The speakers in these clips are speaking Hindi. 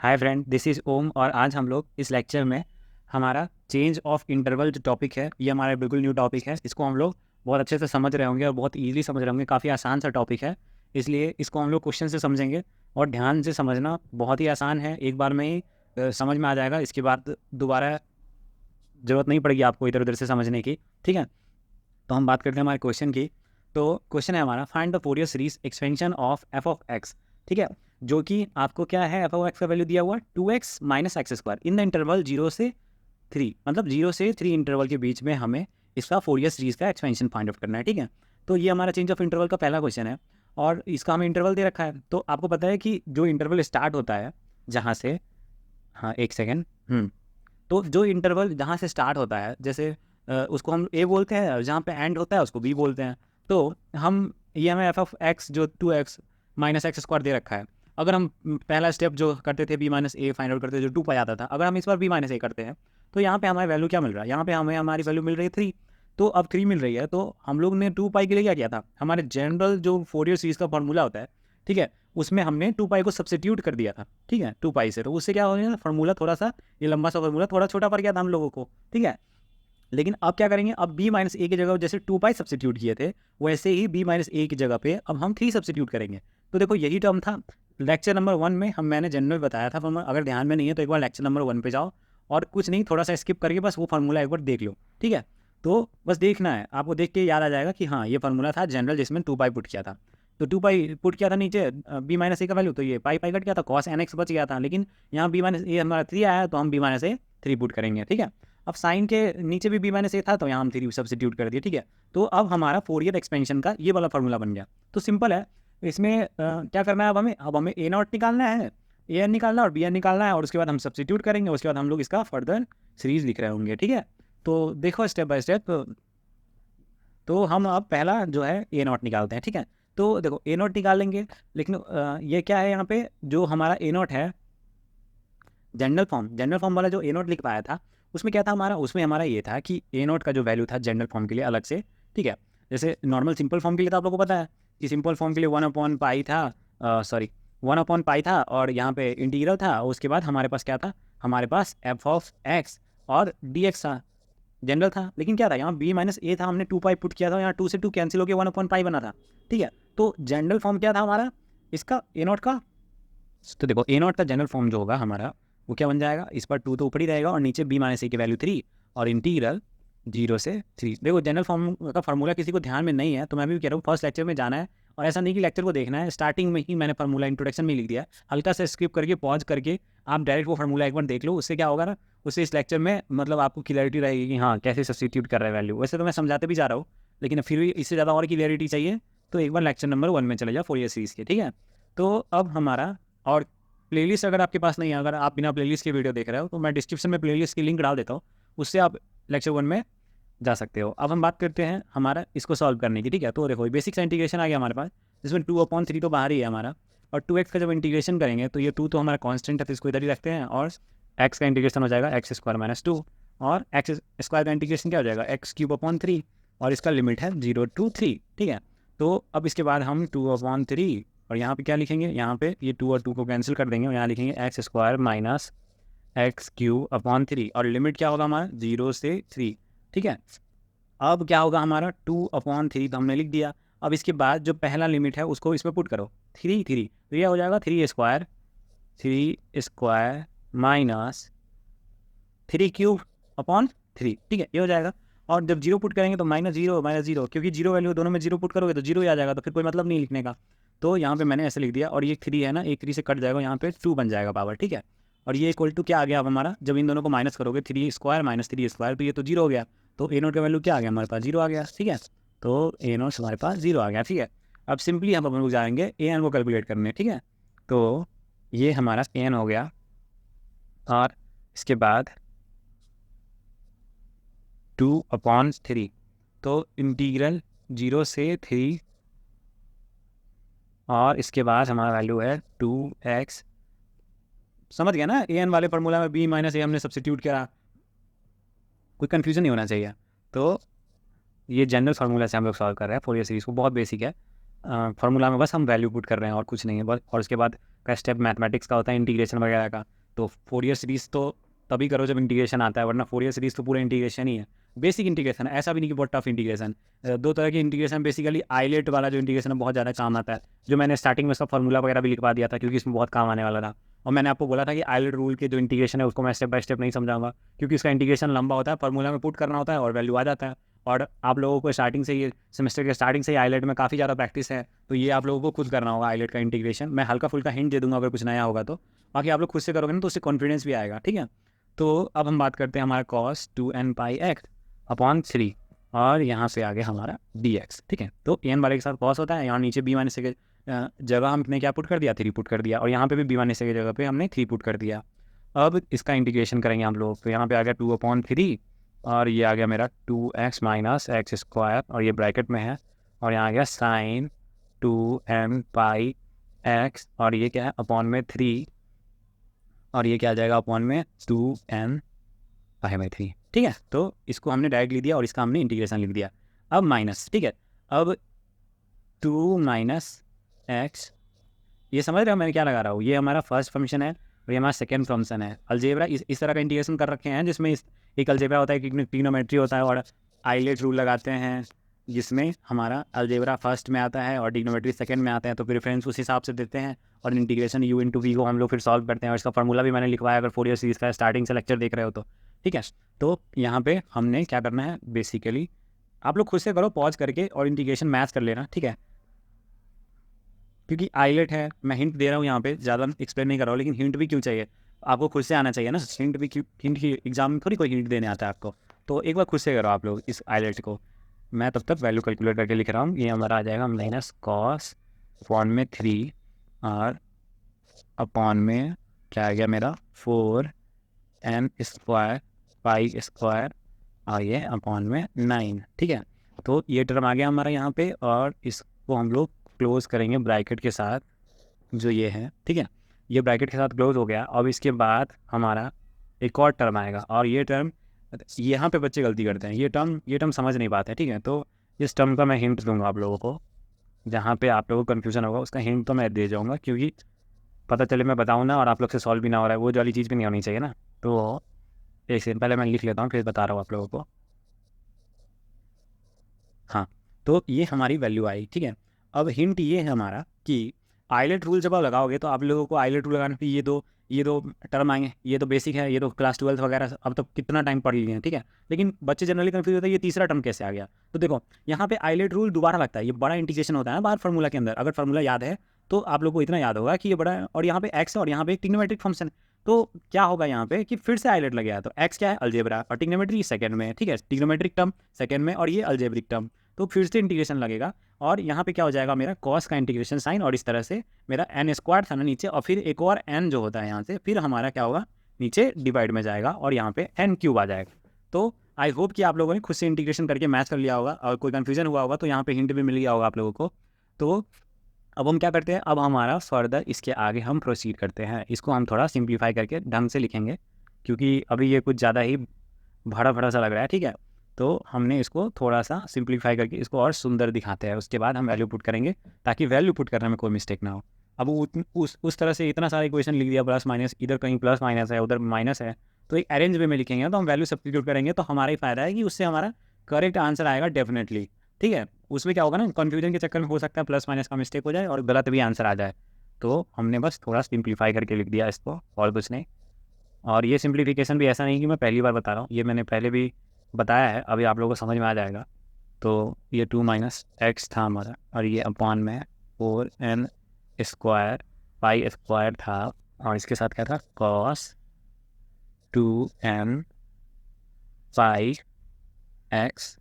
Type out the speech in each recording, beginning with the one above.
हाय फ्रेंड, दिस इज़ ओम और आज हम लोग इस लेक्चर में हमारा चेंज ऑफ इंटरवल जो टॉपिक है, ये हमारा बिल्कुल न्यू टॉपिक है। इसको हम लोग बहुत अच्छे से समझ रहे होंगे और बहुत ईज़िली समझ रहे होंगे। काफ़ी आसान सा टॉपिक है, इसलिए इसको हम लोग क्वेश्चन से समझेंगे और ध्यान से समझना बहुत ही आसान है। एक बार में ही समझ में आ जाएगा। इसके बाद दोबारा ज़रूरत नहीं पड़ेगी आपको इधर उधर से समझने की। ठीक है, तो हम बात करते हैं हमारे क्वेश्चन की। तो क्वेश्चन है हमारा, find the Fourier series expansion of F of x. ठीक है, जो कि आपको क्या है, एफ ऑफ एक्स का वैल्यू दिया हुआ 2x minus x square in the interval 0 से 3, मतलब 0 से 3 इंटरवल के बीच में हमें इसका फोरियर सीरीज का एक्सपेंशन फाइंड आउट करना है। ठीक है, तो ये हमारा चेंज ऑफ इंटरवल का पहला क्वेश्चन है और इसका हमें इंटरवल दे रखा है। तो आपको पता है कि जो इंटरवल स्टार्ट होता है जहाँ से, हाँ एक सेकेंड, तो जो इंटरवल जहाँ से स्टार्ट होता है, जैसे उसको हम ए बोलते हैं, जहाँ पे एंड होता है उसको बी बोलते हैं। तो हम ये हमें एफ ऑफ एक्स जो 2x माइनस एक्स स्क्वायर दे रखा है। अगर हम पहला स्टेप जो करते थे बी माइनस ए फाइंड आउट करते थे, जो 2 पाई आता था, अगर हम इस बार बी माइनस ए करते हैं तो यहाँ पे हमारी वैल्यू क्या मिल रहा है, यहाँ पे हमें हमारी वैल्यू मिल रही है 3। तो अब 3 मिल रही है, तो हम लोग ने 2 पाई के लिए क्या किया था, हमारे जनरल जो फोरियर सीरीज का फॉर्मूला होता है, ठीक है, उसमें हमने 2 पाई को सब्सिट्यूट कर दिया था। ठीक है, 2 पाई से, तो उससे क्या हो गया, फार्मूला थोड़ा सा, ये लंबा सा फार्मूला थोड़ा छोटा पड़ गया था हम लोगों को। ठीक है, लेकिन अब क्या करेंगे, अब बी माइनस ए की जगह जैसे 2 पाई सब्सिट्यूट किए थे, वैसे ही बी माइनस ए की जगह पे अब हम 3 सब्सिट्यूट करेंगे। तो देखो यही टर्म था लेक्चर नंबर 1 में, मैंने जनरल बताया था फार्मूला। अगर ध्यान में नहीं है तो एक बार लेक्चर नंबर 1 पे जाओ और कुछ नहीं, थोड़ा सा स्किप करके बस वो फार्मूला एक बार देख लो। ठीक है, तो बस देखना है, आपको देख के याद आ जाएगा कि हाँ ये फार्मूला था जनरल जिसमें 2 पाई पुट किया था। तो 2 पाई पुट किया था नीचे बी माइनस ए का वैल्यू, तो ये पाई पाई कट गया था, कॉस एन एक्स बच गया था। लेकिन यहाँ बी माइनस ए हमारा 3 आया, तो हम बी माइनस ए 3 पुट करेंगे। ठीक है, अब साइन के नीचे भी बी माइनस ए था, तो यहाँ हम 3 सब्सिट्यूट कर दिए। ठीक है, तो अब हमारा फोरियर एक्सपेंशन का ये वाला फार्मूला बन गया। तो सिंपल है, इसमें क्या करना है, अब हमें ए नॉट निकालना है, ए एन निकालना है और बी एन निकालना है, और उसके बाद हम सब्सिट्यूट करेंगे। उसके बाद हम लोग इसका फर्दर सीरीज लिख रहे होंगे। ठीक है, तो देखो स्टेप बाय स्टेप। तो हम अब पहला जो है ए नॉट निकालते हैं। ठीक है, तो देखो ए नॉट निकाल लेंगे, लेकिन ये क्या है, यहाँ पे जो हमारा ए नॉट है, जनरल फॉर्म वाला जो ए नोट लिख पाया था, उसमें क्या था हमारा, उसमें हमारा ये था कि ए नोट का जो वैल्यू था जनरल फॉर्म के लिए अलग से। ठीक है, जैसे नॉर्मल सिंपल फॉर्म के लिए तो आप लोगों को पता है कि सिंपल फॉर्म के लिए 1/पाई था, 1/पाई था, और यहाँ पे इंटीग्रल था। उसके बाद हमारे पास क्या था, हमारे पास एफ ऑफ एक्स और डी एक्स था, जनरल था। लेकिन क्या था, यहाँ बी माइनस ए था, हमने 2 पाई पुट किया था, यहाँ 2 से 2 कैंसिल होकर 1/पाई बना था। ठीक है, तो जनरल फॉर्म क्या था हमारा इसका ए नोट का। तो देखो ए नॉट का जनरल फॉर्म जो होगा हमारा, वो क्या बन जाएगा, इस पर 2 तो ऊपर ही रहेगा और नीचे बी माइनस ए की वैल्यू 3 और इंटीग्रल 0 से 3। देखो जनरल फॉर्म का फार्मूला किसी को ध्यान में नहीं है तो मैं भी कह रहा हूँ फर्स्ट लेक्चर में जाना है, और ऐसा नहीं कि लेक्चर को देखना है, स्टार्टिंग में ही मैंने फार्मूला इंट्रोडक्शन में लिख दिया है। हल्का सा स्किप करके पॉज करके आप डायरेक्ट वो फार्मूला एक बार देख लो। उससे क्या होगा ना, उससे इस लेक्चर में मतलब आपको क्लियरिटी रहेगी कि हाँ कैसे सब्स्टिट्यूट कर रहा है वैल्यू। वैसे तो मैं समझाते भी जा रहा हूँ, लेकिन फिर भी इससे ज़्यादा और क्लियरिटी चाहिए तो एक बार लेक्चर नंबर 1 में चले जाओ फोरियर सीरीज़ के। ठीक है, तो अब हमारा, और प्लेलिस्ट अगर आपके पास नहीं है, अगर आप बिना प्लेलिस्ट के वीडियो देख रहे हो तो मैं डिस्क्रिप्शन में प्लेलिस्ट की लिंक डाल देता हूँ, उससे आप लेक्चर 1 में जा सकते हो। अब हम बात करते हैं हमारा इसको सॉल्व करने की। ठीक है, तो देखो बेसिक सा इंटीग्रेशन आ गया हमारे पास, जिसमें 2/3 तो बाहर ही है हमारा, और 2x का जब इंटीग्रेशन करेंगे तो ये 2 तो हमारा कांस्टेंट है, तो इसको इधर ही रखते हैं, और x का इंटीग्रेशन हो जाएगा एक्स स्क्वायर माइनस 2, और एक्स स्क्वायर का इंटीग्रेशन क्या हो जाएगा, x³ और इसका लिमिट है 0 to 3। ठीक है, तो अब इसके बाद हम 2/3 और यहाँ पे क्या लिखेंगे, यहाँ पे ये 2 और 2 को कैंसिल कर देंगे और यहाँ लिखेंगे x² माइनस x³ और लिमिट क्या होगा हमारा 0 से 3। ठीक है, अब क्या होगा हमारा 2/3 तो हमने लिख दिया। अब इसके बाद जो पहला लिमिट है उसको इसमें पुट करो, 3 तो ये हो जाएगा 3² माइनस 3³ ठीक है, ये हो जाएगा। और जब 0 पुट करेंगे तो -0 क्योंकि 0 वैल्यू दोनों में 0 पुट करोगे तो 0 ही आ जाएगा, तो फिर कोई मतलब नहीं लिखने का। तो यहाँ पे मैंने ऐसे लिख दिया, और ये 3 है ना, एक 3 से कट जाएगा, यहाँ पे 2 बन जाएगा पावर। ठीक है, और ये इक्वल टू क्या आ गया अब हमारा, जब इन दोनों को माइनस करोगे 3² माइनस 3², तो ये तो 0 हो गया, तो ए नोट का वैल्यू क्या आ गया हमारे पास, 0 आ गया। ठीक है, तो ए नोट हमारे पास 0 आ गया। ठीक है, अब सिंपली हम लोग जाएंगे ए एन को कैलकुलेट करने। ठीक है, तो ये हमारा ए एन हो गया, और इसके बाद 2/3, तो इंटीग्रल 0 से 3, और इसके बाद हमारा वैल्यू है 2x। समझ गया ना, ए एन वाले फार्मूला में बी माइनस ए हमने सब्सिट्यूट किया, कोई कन्फ्यूजन नहीं होना चाहिए। तो ये जनरल फार्मूला से हम लोग सॉल्व कर रहे हैं फोरियर सीरीज़ को, बहुत बेसिक है। फार्मूला में बस हम वैल्यू पुट कर रहे हैं और कुछ नहीं है बस, और उसके बाद का स्टेप मैथमेटिक्स का होता है इंटीग्रेशन वगैरह का। तो फोरियर सीरीज़ तो तभी करो जब इंटीग्रेशन आता है, वरना फोरियर सीरीज़ तो पूरा इंटीग्रेशन ही है, बेसिक इंटीग्रेशन है, ऐसा भी नहीं कि बहुत टफ इंटीग्रेशन। दो तरह की इंटीग्रेशन बेसिकली, आइलेट वाला जो इंटीग्रेशन है बहुत ज़्यादा काम आता है, जो मैंने स्टार्टिंग में उसका फॉर्मूला वगैरह भी लिखवा दिया था क्योंकि इसमें बहुत काम आने वाला था। और मैंने आपको बोला था कि आइलेट रूल के जो इंटीग्रेशन है उसको मैं स्टेप बाय स्टेप नहीं समझाऊंगा, क्योंकि इसका इंटीग्रेशन लंबा होता है, फॉर्मूला में पुट करना होता है और वैल्यू आ जाता है। और आप लोगों को स्टार्टिंग से ये सेमेस्टर के स्टार्टिंग से ही आइलेट में काफ़ी ज़्यादा प्रैक्टिस है, तो ये आप लोगों को खुद करना होगा आइलेट का इंटीग्रेशन। मैं हल्का फुल्का हिंट दे दूंगा अगर कुछ नया होगा तो, बाकी आप लोग खुद से करोगे ना तो उससे कॉन्फिडेंस भी आएगा, ठीक है। तो अब हम बात करते हैं हमारा cos 2n पाई x अपॉन 3, और यहाँ से आगे हमारा dx, ठीक है। तो एन वाले के साथ cos होता है, यहाँ नीचे b माइनस के जगह हमने क्या पुट कर दिया, 3 पुट कर दिया, और यहाँ पे भी b माइनस की जगह पे हमने 3 पुट कर दिया। अब इसका इंटीग्रेशन करेंगे हम लोग, तो यहाँ पे आ गया 2/3, और ये आ गया मेरा 2x माइनस एक्स स्क्वायर, और ये ब्रैकेट में है, और यहाँ आ गया साइन 2n पाई x, और ये क्या है अपॉन में 3, और ये क्या आ जाएगा अपॉन में 2n पाई 3, ठीक है। तो इसको हमने डायरेक्ट लिख दिया और इसका हमने इंटीग्रेशन लिख दिया। अब माइनस, ठीक है, अब 2 माइनस एक्स, ये समझ रहे हो मैं क्या लगा रहा हूँ, ये हमारा फर्स्ट फंक्शन है और ये हमारा सेकेंड फंक्शन है। अलजेब्रा इस तरह का इंटीग्रेशन कर रखे हैं जिसमें एक अलजेब्रा होता है, एक ट्रिग्नोमेट्री होता है, और आइलेट रूल लगाते हैं जिसमें हमारा अलजेब्रा फर्स्ट में आता है और ट्रिग्नोमेट्री सेकंड में आता है, तो प्रेफरेंस उस हिसाब से देते हैं, और इंटीग्रेशन u इंटू वी को हम लोग फिर सॉल्व करते हैं, और इसका फॉर्मूला भी मैंने लिखवाया अगर फोरियर सीरीज़ का स्टार्टिंग से लेक्चर देख रहे हो तो, ठीक है। तो यहाँ पे हमने क्या करना है, बेसिकली आप लोग खुद से करो पॉज करके और इंटीग्रेशन मैच कर लेना, ठीक है, क्योंकि आइलेट है। मैं हिंट दे रहा हूँ यहाँ पे, ज़्यादा एक्सप्लेन नहीं कर रहा हूँ, लेकिन हिंट भी क्यों चाहिए, आपको खुद से आना चाहिए ना, हिंट भी क्यों, हिंट की एग्जाम में थोड़ी कोई हिंट देने आता है आपको, तो एक बार खुद से करो आप लोग इस आइलेट को। मैं तब तक वैल्यू कैलकुलेट करके लिख रहा हूँ, ये हमारा आ जाएगा माइनस कॉस अपॉन में 3 और अपॉन में क्या आ गया मेरा 4n स्क्वायर पाई स्क्वायर, और ये अपॉन में 9, ठीक है। तो ये टर्म आ गया हमारा यहाँ पे, और इसको हम लोग क्लोज करेंगे ब्रैकेट के साथ, जो ये है, ठीक है, ये ब्रैकेट के साथ क्लोज हो गया। अब इसके बाद हमारा एक और टर्म आएगा, और ये टर्म, यहाँ पे बच्चे गलती करते हैं, ये टर्म समझ नहीं पाते, ठीक है। तो इस टर्म का मैं हिंट दूंगा आप लोगों को, जहाँ पे आप लोगों को कन्फ्यूजन होगा उसका हिंट तो मैं दे जाऊँगा, क्योंकि पता चले मैं बताऊँ ना और आप लोग से सॉल्व भी ना हो रहा है, वो वाली चीज़ भी नहीं होनी चाहिए ना। तो एक सेकंड पहले मैं लिख लेता हूँ फिर बता रहा हूँ आप लोगों को। हाँ, तो ये हमारी वैल्यू आई, ठीक है। अब हिंट ये है हमारा कि आइलेट रूल जब आप लगाओगे तो आप लोगों को आइलेट रूल लगाने पे ये दो टर्म आएंगे, ये तो बेसिक है, ये तो क्लास 12 वगैरह अब तो कितना टाइम पढ़ लिए हैं, ठीक है। लेकिन बच्चे जनरली कंफ्यूज होते हैं ये तीसरा टर्म कैसे आ गया। तो देखो यहाँ पे आइलेट रूल दोबारा लगता है, ये बड़ा इंटीग्रेशन होता है ना बाहर फार्मूला के अंदर, अगर फार्मूला याद है तो आप लोग को इतना याद होगा कि ये बड़ा है, और यहाँ पे एक्स है और यहाँ पे एक ट्रिग्नोमेट्रिक फंक्शन है। तो क्या होगा यहाँ पे कि फिर से आइलेट लग गया, तो एक्स क्या है अलजेब्रा, और ट्रिग्नोमेट्री सेकंड में, ठीक है, ट्रिग्नोमेट्रिक टर्म सेकंड में, और ये अलजेब्रिक टर्म, तो फिर से इंटीग्रेशन लगेगा, और यहाँ पे क्या हो जाएगा मेरा कॉस का इंटीग्रेशन साइन, और इस तरह से मेरा एन स्क्वायर था ना नीचे, और फिर एक और एन जो होता है यहाँ से, फिर हमारा क्या होगा नीचे डिवाइड में जाएगा, और यहाँ पे एन क्यूब आ जाएगा। तो आई होप कि आप लोगों ने खुद से इंटीग्रेशन करके मैच कर लिया होगा, और कोई कन्फ्यूजन हुआ होगा तो यहाँ पे हिंट भी मिल गया होगा आप लोगों को। तो अब हम क्या करते हैं, अब हमारा फर्दर इसके आगे हम प्रोसीड करते हैं, इसको हम थोड़ा सिंप्लीफाई करके ढंग से लिखेंगे, क्योंकि अभी ये कुछ ज़्यादा ही भड़ा भड़ा सा लग रहा है, ठीक है। तो हमने इसको थोड़ा सा सिंप्लीफाई करके इसको और सुंदर दिखाते हैं, उसके बाद हम वैल्यू पुट करेंगे ताकि वैल्यू पुट करने में कोई मिस्टेक ना हो। अब उस तरह से इतना सारा इक्वेशन लिख दिया, प्लस माइनस, इधर कहीं प्लस माइनस है उधर माइनस है, तो एक अरेंज वे में लिखेंगे तो हम वैल्यू सब्स्टिट्यूट करेंगे, तो हमारा ही फायदा है कि उससे हमारा करेक्ट आंसर आएगा डेफिनेटली, ठीक है। उसमें क्या होगा ना, कन्फ्यूजन के चक्कर में हो सकता है प्लस माइनस का मिस्टेक हो जाए और गलत भी आंसर आ जाए, तो हमने बस थोड़ा सिंप्लीफाई करके लिख दिया इसको, और कुछ नहीं। और ये सिंप्लीफिकेशन भी ऐसा नहीं कि मैं पहली बार बता रहा हूँ, ये मैंने पहले भी बताया है, अभी आप लोगों को समझ में आ जाएगा। तो ये 2 माइनस एक्स था हमारा, और ये अपॉन में 4n स्क्वायर पाई स्क्वायर था, और इसके साथ क्या था कॉस 2n पाई एक्स,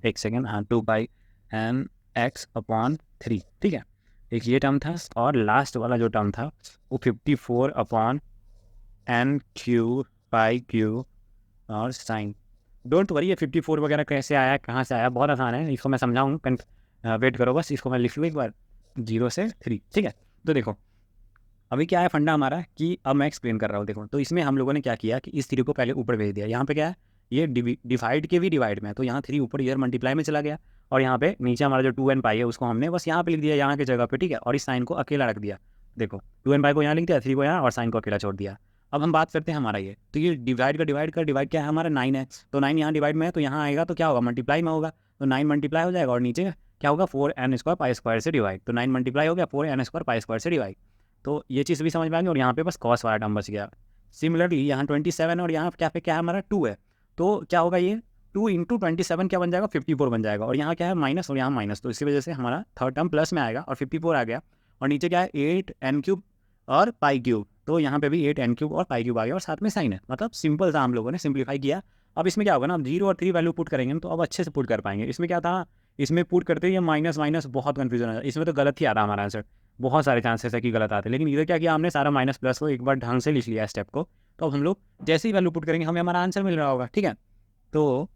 एक सेकेंड, हाँ 2 पाई n x अपॉन 3, ठीक है। एक ये टर्म था, और लास्ट वाला जो टर्म था वो 54 अपॉन n क्यू पाई क्यू और साइन। डोंट वरी, ये 54 वगैरह कैसे आया, कहाँ से आया, बहुत आसान है, इसको मैं समझाऊंगा, वेट करो बस, इसको मैं लिख लूँ एक बार, 0 से 3, ठीक है। तो देखो अभी क्या है फंडा हमारा, कि अब मैं एक्सप्लेन कर रहा हूँ, देखो तो इसमें हम लोगों ने क्या किया कि इस 3 को पहले ऊपर भेज दिया, यहाँ पे क्या है ये डिवाइड के भी डिवाइड में, तो यहाँ 3 ऊपर इधर मल्टीप्लाई में चला गया, और यहाँ पे नीचे हमारा जो 2n पाई है उसको हमने बस यहाँ पे लिख दिया यहाँ की जगह पे, ठीक है, और इस साइन को अकेला रख दिया। देखो 2n पाई को यहाँ लिख दिया, 3 को यहाँ और साइन को अकेला छोड़ दिया। अब हम बात करते हैं हमारा ये, तो ये डिवाइड क्या है हमारा 9 है, तो 9 यहाँ डिवाइड में है तो यहाँ आएगा तो क्या होगा मल्टीप्लाई में होगा, तो 9 मल्टीप्लाई हो जाएगा और नीचे क्या होगा 4n² पाई स्क्वायर से डिवाइड, तो 9 मल्टीप्लाई हो गया 4n² पाई स्क्वायर से डिवाइड। तो ये चीज़ भी समझ में आ गई और यहाँ पे बस कॉस वाला टर्म बच गया। सिमिलरली यहाँ 27 और यहाँ क्या पे क्या है हमारा 2 है, तो क्या होगा ये 2 इंटू 27 क्या बन जाएगा 54 बन जाएगा, और यहाँ क्या है माइनस और यहाँ माइनस, तो इसकी वजह से हमारा थर्ड टर्म प्लस में आएगा और 54 आ गया, और नीचे क्या है 8n³ और पाई क्यूब, तो यहाँ पे भी 8n³ और पाई क्यूब आ गया और साथ में साइन है, मतलब सिंपल था, हम लोगों ने सिंप्लीफाई किया। अब इसमें क्या होगा ना, अब 0 और 3 वैल्यू पुट करेंगे ना तो अब अच्छे से पुट कर पाएंगे। इसमें क्या था, इसमें पुट करते ही माइनस माइनस बहुत कन्फ्यूजन है, इसमें तो गलत ही आता हमारा आंसर, बहुत सारे चांसेस है कि गलत आते हैं, लेकिन इधर क्या किया हमने सारा माइनस प्लस को एक बार ढंग से लिख लिया स्टेप को, तो अब हम लोग जैसे ही वैल्यू पुट करेंगे हमें हमारा आंसर मिल रहा होगा, ठीक है। तो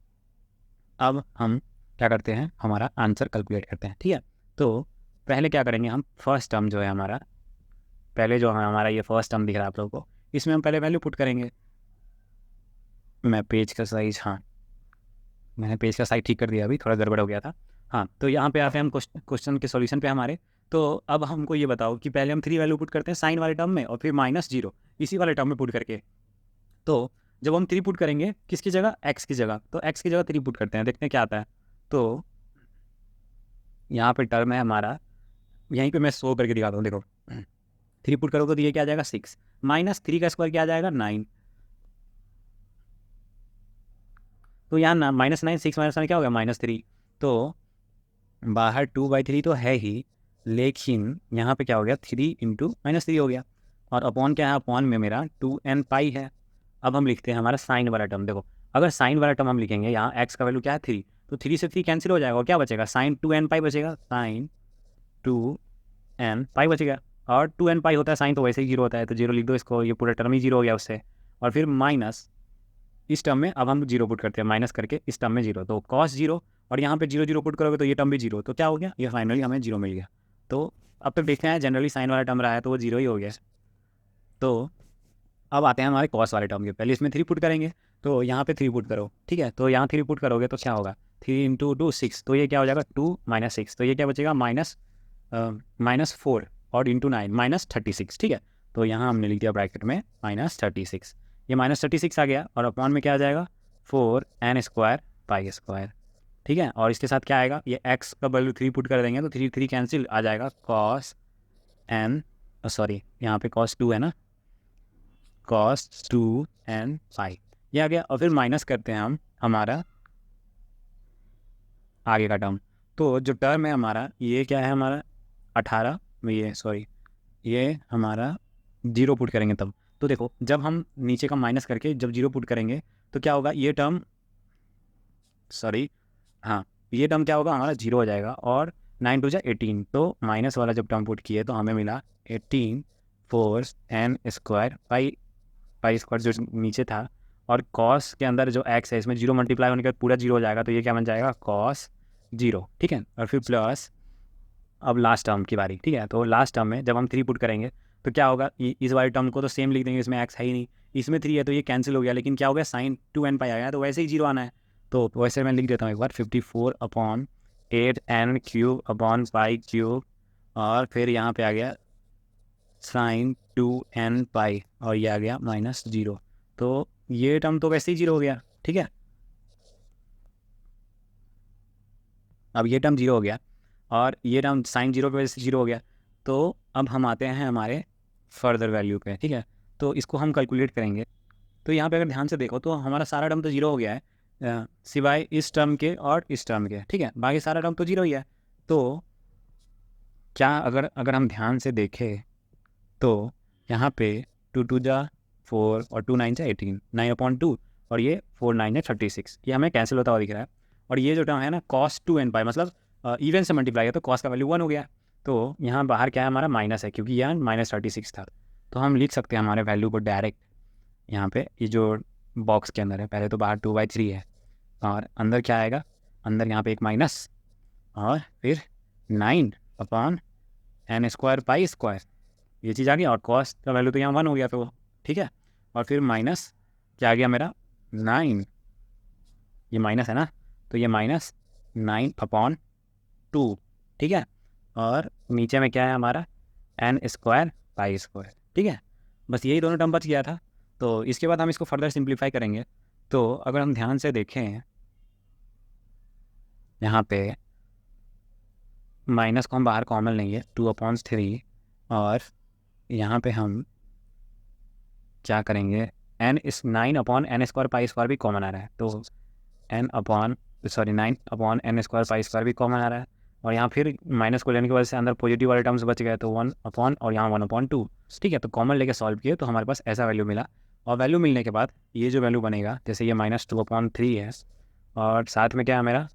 अब हम क्या करते हैं, हमारा आंसर कैलकुलेट करते हैं, ठीक है। तो पहले क्या करेंगे हम, फर्स्ट टर्म जो है हमारा, पहले जो है हमारा ये फर्स्ट टर्म दिख रहा है आप लोगों को, इसमें हम पहले वैल्यू पुट करेंगे। मैं पेज का साइज, हाँ मैंने पेज का साइज ठीक कर दिया, अभी थोड़ा गड़बड़ हो गया था। हाँ तो यहाँ पे आते हैं हम क्वेश्चन के सॉल्यूशन पे हमारे। तो अब हमको ये बताओ कि पहले हम 3 वैल्यू पुट करते हैं साइन वाले टर्म में और फिर -0 इसी वाले टर्म में पुट करके। तो जब हम 3 पुट करेंगे किसकी जगह, x की जगह, तो x की जगह 3 पुट करते हैं, देखते हैं क्या आता है। तो यहाँ पे टर्म है हमारा, यहीं पे मैं शो करके दिखाता हूँ, देखो 3 पुट करोगे तो ये क्या आ जाएगा 6, -3 का स्क्वायर क्या आ जाएगा 9, तो यहाँ ना -9 6 -9 क्या हो गया -3, तो बाहर 2/3 तो है ही, लेकिन यहाँ पे क्या हो गया 3 इंटू -3 हो गया, और अपॉन क्या है, अपॉन में मेरा 2n पाई है। अब हम लिखते हैं हमारा साइन वाला टर्म, देखो अगर साइन वाला टर्म हम लिखेंगे, यहाँ x का वैल्यू क्या है 3, तो 3 से 3 कैंसिल हो जाएगा और क्या बचेगा साइन 2n पाई बचेगा, साइन 2n पाई बचेगा, और 2n पाई होता है साइन तो वैसे ही 0 होता है, तो 0 लिख दो इसको, ये पूरा टर्म ही 0 हो गया उससे। और फिर माइनस इस टर्म में अब हम 0 पुट करते हैं, माइनस करके इस टर्म में 0, तो कॉस 0, और यहाँ पे 0 0 पुट करोगे तो ये टर्म भी 0, तो क्या हो गया, ये फाइनली हमें 0 मिल गया। तो अब तक देखते हैं जनरली साइन वाला टर्म रहा है तो वो 0 ही हो गया। तो अब आते हैं हमारे कॉस वाले टर्म के, पहले इसमें 3 पुट करेंगे, तो यहाँ पे 3 पुट करो, ठीक है। तो यहाँ 3 पुट करोगे तो क्या होगा 3 इंटू 2 6, तो ये क्या हो जाएगा 2 - 6, तो ये क्या बचेगा -4 और इंटू 9 -36, ठीक है। तो यहाँ हमने लिख दिया ब्रैकेट में -36, ये -36 आ गया, और अपॉन में क्या आ जाएगा 4n² पाई स्क्वायर, ठीक है। और इसके साथ क्या आएगा, ये x का वैल्यू 3 पुट कर देंगे तो 3 3 कैंसिल आ जाएगा, cos n, सॉरी यहाँ पे cos 2 है ना, cos 2n पाई, ये आ गया। और फिर माइनस करते हैं हम हमारा आगे का टर्म, तो जो टर्म है हमारा ये क्या है हमारा 18, ये सॉरी ये हमारा 0 पुट करेंगे तब, तो देखो जब हम नीचे का माइनस करके जब 0 पुट करेंगे तो क्या होगा, ये टर्म सॉरी हाँ ये टर्म क्या होगा हमारा 0 हो जाएगा, और 9 2 जा 18, तो माइनस वाला जब टर्म पुट किए तो हमें मिला 18 4n² पाई स्क्वायर जो नीचे था, और कॉस के अंदर जो x है इसमें 0 मल्टीप्लाई होने के बाद पूरा 0 हो जाएगा, तो ये क्या बन जाएगा cos 0, ठीक है। और फिर प्लस अब लास्ट टर्म की बारी, ठीक है। तो लास्ट टर्म में जब हम 3 पुट करेंगे तो क्या होगा, इस वाले टर्म को तो सेम लिख देंगे, इसमें x है ही नहीं, इसमें 3 है तो ये कैंसिल हो गया, लेकिन क्या हो गया साइन 2n पाई आ गया, तो वैसे ही 0 आना है, तो वैसे मैं लिख देता हूँ एक बार 54/8n³ और फिर यहाँ पे आ गया साइन 2n पाई, और ये आ गया -0, तो ये टर्म तो वैसे ही 0 हो गया, ठीक है। अब ये टर्म 0 हो गया और ये टर्म साइन 0 की वजह से 0 हो गया, तो अब हम आते हैं हमारे फर्दर वैल्यू पे, ठीक है। तो इसको हम कैलकुलेट करेंगे, तो यहाँ पे अगर ध्यान से देखो तो हमारा सारा टर्म तो 0 हो गया है, सिवाय इस टर्म के और इस टर्म के, ठीक है, बाकी सारा टर्म तो 0 ही है। तो क्या अगर हम ध्यान से देखें तो यहाँ पे 2 2 जा 4 और 2 9 जा 18, 9/2, और ये 4 9 है 36, ये हमें कैंसिल होता हुआ दिख रहा है। और ये जो टर्म है ना cos 2n पाई, मतलब इवन से मल्टीप्लाई है तो cos का वैल्यू 1 हो गया, तो यहाँ बाहर क्या है हमारा माइनस है, क्योंकि यहाँ -36 था, तो हम लिख सकते हैं हमारे वैल्यू को डायरेक्ट यहाँ पे, ये जो बॉक्स के अंदर है, पहले तो बाहर 2/3 है और अंदर क्या आएगा, अंदर यहाँ पे एक माइनस और फिर 9/n² पाई स्क्वायर, ये चीज़ आ गई, और कॉस का वैल्यू तो यहाँ 1 हो गया, तो ठीक है। और फिर माइनस क्या आ गया मेरा 9, ये माइनस है ना, तो ये -9/2, ठीक है। और नीचे में क्या है हमारा n² पाई स्क्वायर, ठीक है। बस यही दोनों टर्म बच गया था। तो इसके बाद हम इसको फर्दर सिंप्लीफाई करेंगे। तो अगर हम ध्यान से देखें यहाँ पे माइनस को हम बाहर कॉमन लेंगे 2/3 और यहाँ पे हम क्या करेंगे, n इस 9/n² पाई स्क्वायर भी कॉमन आ रहा है, तो 9/n² पाई स्क्वायर भी कॉमन आ रहा है। और यहाँ फिर माइनस को लेने की वजह से अंदर पॉजिटिव वाले टर्म्स बच गए, तो 1 और यहाँ 1/2, ठीक है। तो कॉमन लेके सॉल्व किए तो हमारे पास ऐसा वैल्यू मिला। और वैल्यू मिलने के बाद ये जो वैल्यू बनेगा, जैसे ये -2/3 है और साथ में क्या है मेरा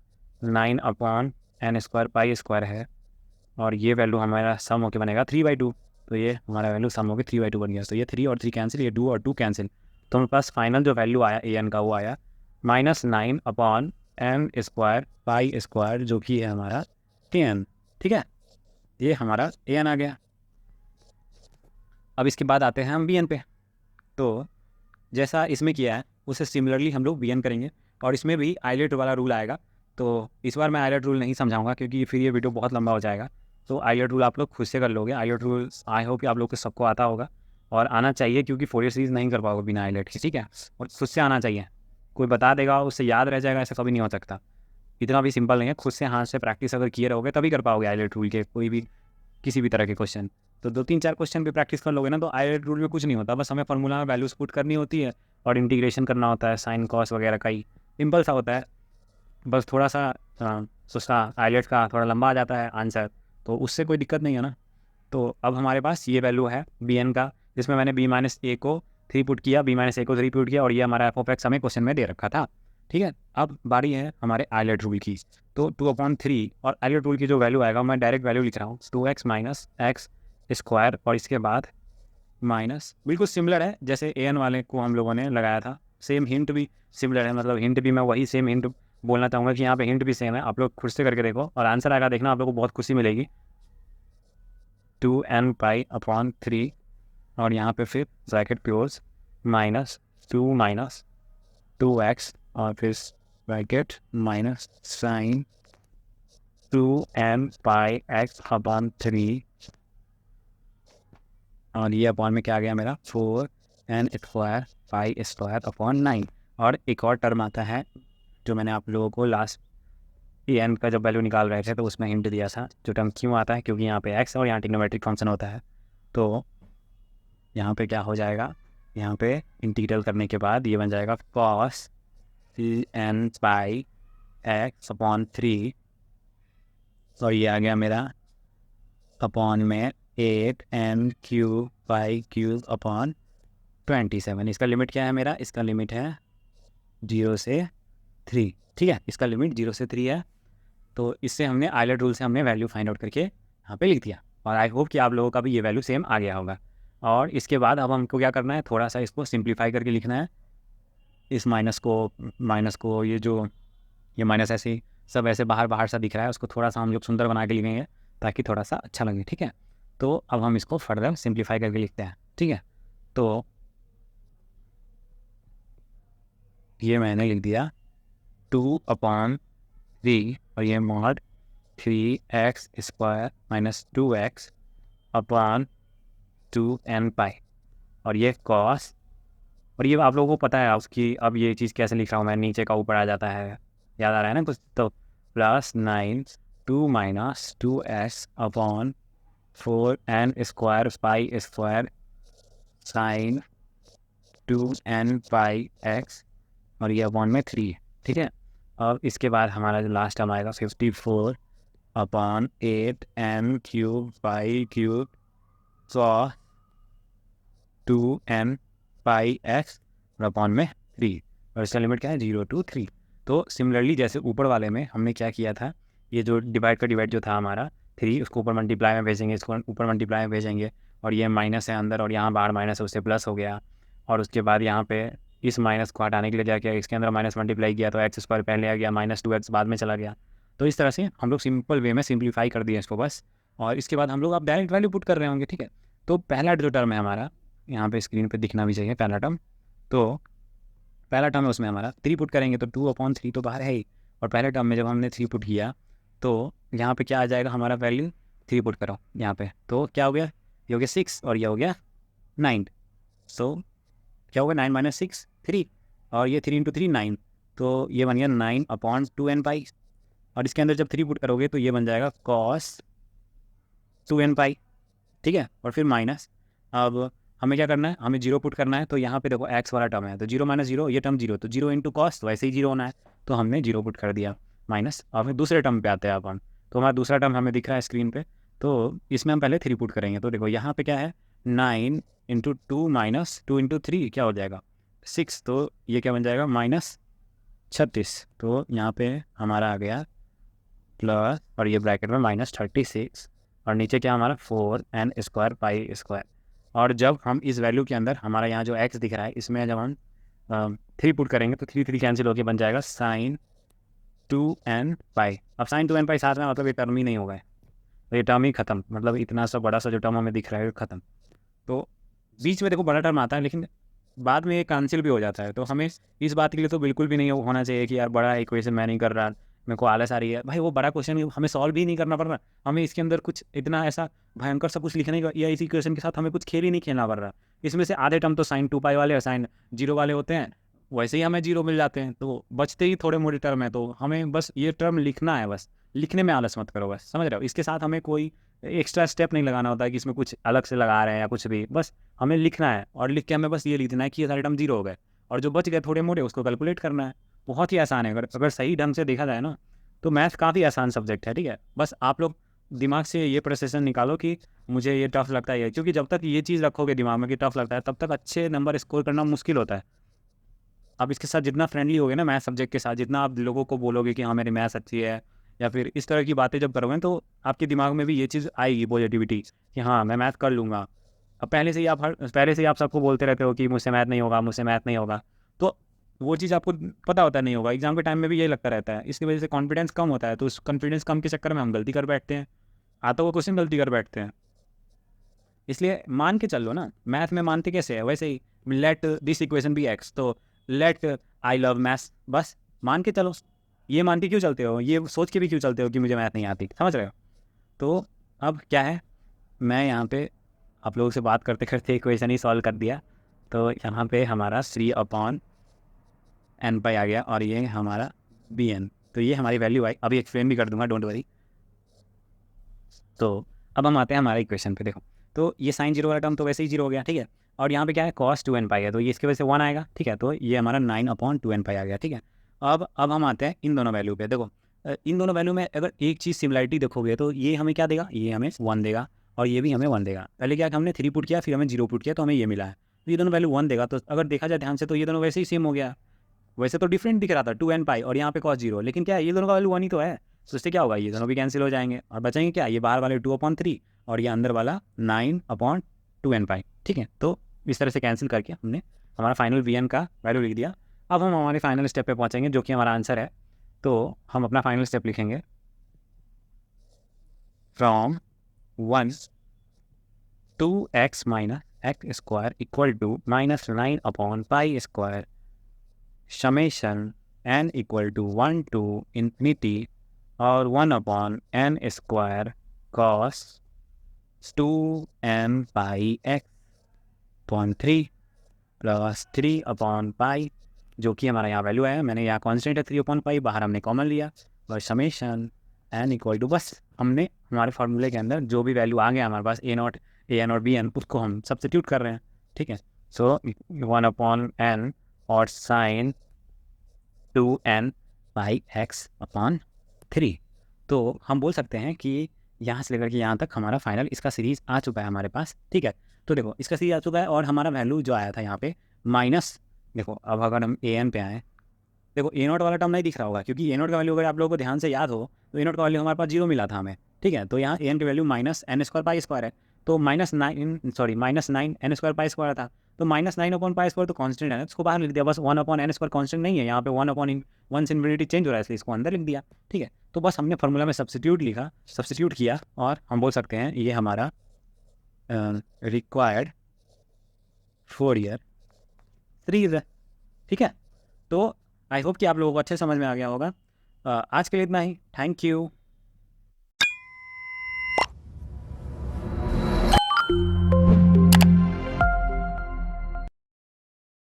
9/n² पाई स्क्वायर है, और ये वैल्यू हमारा सम होकर बनेगा 3/2। तो ये हमारा वैल्यू सम होकर 3/2 बन गया। तो ये 3 और 3 कैंसिल, ये 2 और 2 कैंसिल, तो हमारे पास फाइनल जो वैल्यू आया an का वो आया -9/n² पाई स्क्वायर, जो कि है हमारा an, ठीक है। ये हमारा an आ गया। अब इसके बाद आते हैं हम bn पे। तो जैसा इसमें किया है उसे सिमिलरली हम लोग bn करेंगे, और इसमें भी आइलेट वाला रूल आएगा। तो इस बार मैं आइलेट रूल नहीं समझाऊंगा क्योंकि फिर ये वीडियो बहुत लंबा हो जाएगा। तो आइलेट रूल आप लोग खुद से कर लोगे। आइलेट रूल आई होप कि आप लोग को सबको आता होगा और आना चाहिए, क्योंकि फोरियर सीरीज नहीं कर पाओगे बिना आइलेट के, ठीक है। और खुद से आना चाहिए, कोई बता देगा उससे याद रह जाएगा, ऐसा कभी नहीं हो सकता। इतना भी सिंपल नहीं है, खुद से हाथ से प्रैक्टिस अगर किए रहोगे तभी कर पाओगे आइलेट रूल के कोई भी किसी भी तरह के क्वेश्चन। तो 2-3-4 क्वेश्चन पे प्रैक्टिस कर लोगे ना, तो आइलेट रूल में कुछ नहीं होता, बस हमें फॉर्मूला में वैल्यूज पुट करनी होती है और इंटीग्रेशन करना होता है, साइन कॉस वगैरह का ही सिंपल सा होता है। बस थोड़ा सा उसका आइलेट का थोड़ा लंबा आ जाता है आंसर, तो उससे कोई दिक्कत नहीं है ना। तो अब हमारे पास ये वैल्यू है bn का, जिसमें मैंने b-a को 3 पुट किया, b-a को 3 पुट किया, और ये हमारा f(x) हमें क्वेश्चन में दे रखा था, ठीक है। अब बारी है हमारे आइलेट रूल की। तो 2/3 और आइलेट रूल की जो वैल्यू आएगा मैं डायरेक्ट वैल्यू लिख रहा हूँ 2x - x², और इसके बाद माइनस, बिल्कुल सिमिलर है जैसे an वाले को हम लोगों ने लगाया था। सेम हिंट भी सिमिलर है, मतलब हिंट भी मैं वही सेम हिंट बोलना चाहूँगा कि यहाँ पे हिंट भी सेम है। आप लोग खुद से करके देखो और आंसर आएगा, देखना आप लोग को बहुत खुशी मिलेगी। 2n π/3 और यहाँ पे फिर ब्रैकेट क्लोज -2 - 2x और फिर bracket minus sign 2n πx/3, और ये अपॉन में क्या आ गया मेरा 4n² π²/9। और एक और टर्म आता है जो मैंने आप लोगों को लास्ट n का जब वैल्यू निकाल रहे थे तो उसमें हिंट दिया था। जो टर्म क्यों आता है, क्योंकि यहाँ पे x और यहाँ ट्रिग्नोमेट्रिक फंक्शन होता है। तो यहाँ पे क्या हो जाएगा, यहाँ पे इंटीग्रल करने के बाद ये बन जाएगा cos n/x/3, और ये आ गया मेरा अपॉन में 8n³ इसका लिमिट क्या है मेरा, इसका लिमिट है 0 से 3, ठीक है। इसका लिमिट 0 से 3 है। तो इससे हमने आइलेट रूल से हमने वैल्यू फाइंड आउट करके यहाँ पे लिख दिया, और आई होप कि आप लोगों का भी ये वैल्यू सेम आ गया होगा। और इसके बाद अब हमको क्या करना है, थोड़ा सा इसको सिंप्लीफाई करके लिखना है। इस माइनस को ये माइनस ऐसे ही सब ऐसे बाहर सा दिख रहा है, उसको थोड़ा सा हम लोग सुंदर बना के लिखेंगे ताकि थोड़ा सा अच्छा लगे, ठीक है। तो अब हम इसको फर्दर सिंप्लीफाई करके लिखते हैं, ठीक है। तो ये मैंने लिख दिया 2/3 और ये mod 3x² - 2x upon 2n π, और ये cos, और ये आप लोगों को पता है उसकी, अब ये चीज़ कैसे लिख रहा हूँ मैं, नीचे का ऊपर आ जाता है, याद आ रहा है ना कुछ। तो +9 2 - 2s upon 4n² π² sign 2n πx, और ये अपॉन में 3, ठीक है। अब इसके बाद हमारा जो लास्ट टर्म आएगा 54/8n³ π³ cos 2n πx और अपॉन में 3, और इसका लिमिट क्या है 0 to 3। तो सिमिलरली जैसे ऊपर वाले में हमने क्या किया था, ये जो डिवाइड जो था हमारा 3, उसको ऊपर मल्टीप्लाई में भेजेंगे, इसको ऊपर मल्टीप्लाई में भेजेंगे, और ये माइनस है अंदर और यहाँ बाहर माइनस है, उससे प्लस हो गया। और उसके बाद यहाँ पे इस माइनस को हटाने के लिए क्या किया, इसके अंदर माइनस मल्टीप्लाई किया तो x² पहले आ गया, -2x बाद में चला गया। तो इस तरह से हम लोग सिंपल वे में सिंप्लीफाई कर दिए इसको बस, और इसके बाद हम लोग अब डायरेक्ट वैल्यू पुट कर रहे होंगे, ठीक है। तो पहला जो टर्म है हमारा, यहाँ पे स्क्रीन पे दिखना भी चाहिए पहला टर्म, तो पहला टर्म है उसमें हमारा 3 पुट करेंगे तो 2/3 तो बाहर है ही, और पहले टर्म में जब हमने 3 पुट किया तो यहाँ पे क्या आ जाएगा हमारा वैल्यू, 3 पुट करो यहाँ पे, तो क्या हो गया ये हो गया 6 और ये हो गया 9। सो क्या होगा 9 माइनस 6 3 और ये 3 इंटू 3 9, तो ये बन गया 9/2n पाई। और इसके अंदर जब 3 पुट करोगे तो ये बन जाएगा cos 2n पाई, ठीक है। और फिर माइनस, अब हमें क्या करना है, हमें 0 पुट करना है। तो यहाँ पे देखो x वाला टर्म है, तो 0 माइनस 0 ये टर्म 0, तो 0 इंटू कॉस तो वैसे ही 0 होना है, तो हमने 0 पुट कर दिया माइनस। और फिर दूसरे टर्म पे आते हैं अपन, तो हमारा दूसरा टर्म हमें दिख रहा है स्क्रीन पे, तो इसमें हम पहले 3 पुट करेंगे। तो देखो यहाँ पे क्या है 9 इंटू 2 माइनस 2 इंटू 3 क्या हो जाएगा 6, तो ये क्या बन जाएगा -36। तो यहाँ पे हमारा आ गया प्लस और ये ब्रैकेट में -36 और नीचे क्या हमारा 4n² और जब हम इस वैल्यू के अंदर हमारा यहाँ जो x दिख रहा है इसमें जब हम 3 पुट करेंगे तो 3 कैंसिल होकर बन जाएगा sin 2n पाई। अब sin 2n पाई साथ में मतलब ये टर्म ही नहीं होगा, तो ये टर्म ही खत्म, मतलब इतना सा बड़ा सा जो टर्म हमें दिख रहा है खत्म। तो बीच में देखो बड़ा टर्म आता है लेकिन बाद में ये कैंसिल भी हो जाता है, तो हमें इस बात के लिए तो बिल्कुल भी नहीं होना चाहिए कि यार बड़ा इक्वेशन मैं नहीं कर रहा, मेरे को आलस आ रही है। भाई वो बड़ा क्वेश्चन हमें सॉल्व ही नहीं करना पड़ रहा, हमें इसके अंदर कुछ इतना ऐसा भयंकर सब कुछ लिखने का या इसी क्वेश्चन के साथ हमें कुछ खेल ही नहीं खेलना पड़ रहा। इसमें से आधे टर्म तो sin 2 पाई वाले और sin 0 वाले होते हैं, वैसे ही हमें 0 मिल जाते हैं, तो बचते ही थोड़े मोटे टर्म है। तो हमें बस ये टर्म लिखना है, बस लिखने में आलस मत करो, बस समझ रहे हो। इसके साथ हमें कोई एक्स्ट्रा स्टेप नहीं लगाना होता है कि इसमें कुछ अलग से लगा रहे हैं या कुछ भी, बस हमें लिखना है और लिख के हमें बस ये लिख देना है कि ये सारे टर्म 0 हो गए और जो बच गए थोड़े मोटे उसको कैलकुलेट करना है। बहुत ही आसान है, अगर सही ढंग से देखा जाए ना तो मैथ काफ़ी आसान सब्जेक्ट है, ठीक है। बस आप लोग दिमाग से ये प्रोसेसन निकालो कि मुझे ये टफ लगता है, क्योंकि जब तक ये चीज़ रखोगे दिमाग में कि टफ लगता है तब तक अच्छे नंबर स्कोर करना मुश्किल होता है। आप इसके साथ जितना फ्रेंडली होगे ना मैथ सब्जेक्ट के साथ, जितना आप लोगों को बोलोगे कि हाँ मेरी मैथ्स अच्छी है या फिर इस तरह की बातें जब करोगे तो आपके दिमाग में भी ये चीज़ आएगी पॉजिटिविटी कि हाँ मैं मैथ कर लूँगा। अब पहले से ही आप सबको बोलते रहते हो कि मुझसे मैथ नहीं होगा, मुझसे मैथ नहीं होगा, तो वो चीज़ आपको पता होता नहीं होगा। एग्जाम के टाइम में भी यही लगता रहता है, इसकी वजह से कॉन्फिडेंस कम होता है, तो उस कॉन्फिडेंस कम के चक्कर में हम गलती कर बैठते हैं, आता हुआ क्वेश्चन गलती कर बैठते हैं। इसलिए मान के चल लो ना, मैथ में मानते कैसे है वैसे ही, let this equation be x, तो लेट आई लव मैथ्स, बस मान के चलो। ये मान के क्यों चलते हो, ये सोच के भी क्यों चलते हो कि मुझे मैथ नहीं आती, समझ रहे हो। तो अब क्या है, मैं यहाँ पे आप लोगों से बात करते करते इक्वेशन ही सॉल्व कर दिया। तो यहाँ पे हमारा 3/n पाई आ गया और ये हमारा bn, तो ये हमारी वैल्यू आई। अभी एक्सप्लेन भी कर दूंगा, डोंट वरी। तो अब हम आते हैं हमारे इक्वेशन पे। देखो तो ये sin 0 वाला टर्म तो वैसे ही 0 हो गया, ठीक है। और यहाँ पे क्या है cos 2n पाई है, तो ये इसकी वजह से 1 आएगा, ठीक है। तो ये हमारा 9/2n पाई आ गया, ठीक है। अब हम आते हैं इन दोनों वैल्यू पे। देखो इन दोनों वैल्यू में अगर एक चीज़ सिमिलरिटी देखोगे तो ये हमें क्या देगा, ये हमें 1 देगा और ये भी हमें 1 देगा। पहले क्या हमने 3 पुट किया फिर हमें 0 पुट किया तो हमें ये मिला है, तो ये दोनों वैल्यू 1 देगा। तो अगर देखा जाए ध्यान से तो ये दोनों वैसे ही सेम हो गया। वैसे तो डिफरेंट दिख रहा था 2n पाई और यहाँ पे cos 0, लेकिन क्या है ये दोनों का वैल्यू 1 ही तो है, तो इससे क्या होगा ये दोनों भी कैंसिल हो जाएंगे और बचेंगे क्या, ये बाहर वाले 2/3 और ये अंदर वाला 9/2n पाई, ठीक है। तो इस तरह से कैंसिल करके हमने हमारा फाइनल bn का वैल्यू लिख दिया। अब हम हमारे फाइनल स्टेप पे पहुँचेंगे जो कि हमारा आंसर है। तो हम अपना फाइनल स्टेप लिखेंगे, from 1 to x minus x square equal to -9/पाई² summation n equal to 1 to infinity और 1/n² cos 2n पाई x/3 प्लस 3/पाई, जो कि हमारा यहाँ वैल्यू है। मैंने यहाँ कॉन्स्टेंट है 3/पाई, बाहर हमने कॉमन लिया और समेशन n इक्वल टू, बस हमने हमारे फार्मूले के अंदर जो भी वैल्यू आ गया हमारे पास a0 an और bn उसको हम सब्स्टिट्यूट कर रहे हैं, ठीक है। सो 1/n और साइन 2n पाई x/3। तो हम बोल सकते हैं कि यहाँ से लेकर के यहाँ तक हमारा फाइनल इसका सीरीज आ चुका है हमारे पास, ठीक है। तो देखो इसका सीरीज आ चुका है और हमारा वैल्यू जो आया था यहाँ पे माइनस, देखो अब अगर हम an पे आए, देखो a0 वाला टर्म नहीं दिख रहा होगा क्योंकि a0 का वैल्यू अगर आप लोगों को ध्यान से याद हो तो a0 का वैल्यू हमारे पास 0 मिला था हमें, ठीक है। तो यहाँ an की वैल्यू -n² है, तो -9 था, तो -9/पाई² तो कांस्टेंट है ना, इसको बाहर लिख दिया बस। 1/n² कांस्टेंट नहीं है यहाँ पे, 1 से इन्फिनिटी चेंज हो रहा है इसलिए इसको अंदर लिख दिया, ठीक है। तो बस हमने फार्मूला में सब्स्टिट्यूट किया और हम बोल सकते हैं ये हमारा रिक्वायर्ड फोरियर सीरीज है, ठीक है। तो आई होप कि आप लोगों को अच्छे समझ में आ गया होगा। आज के लिए इतना ही, थैंक यू।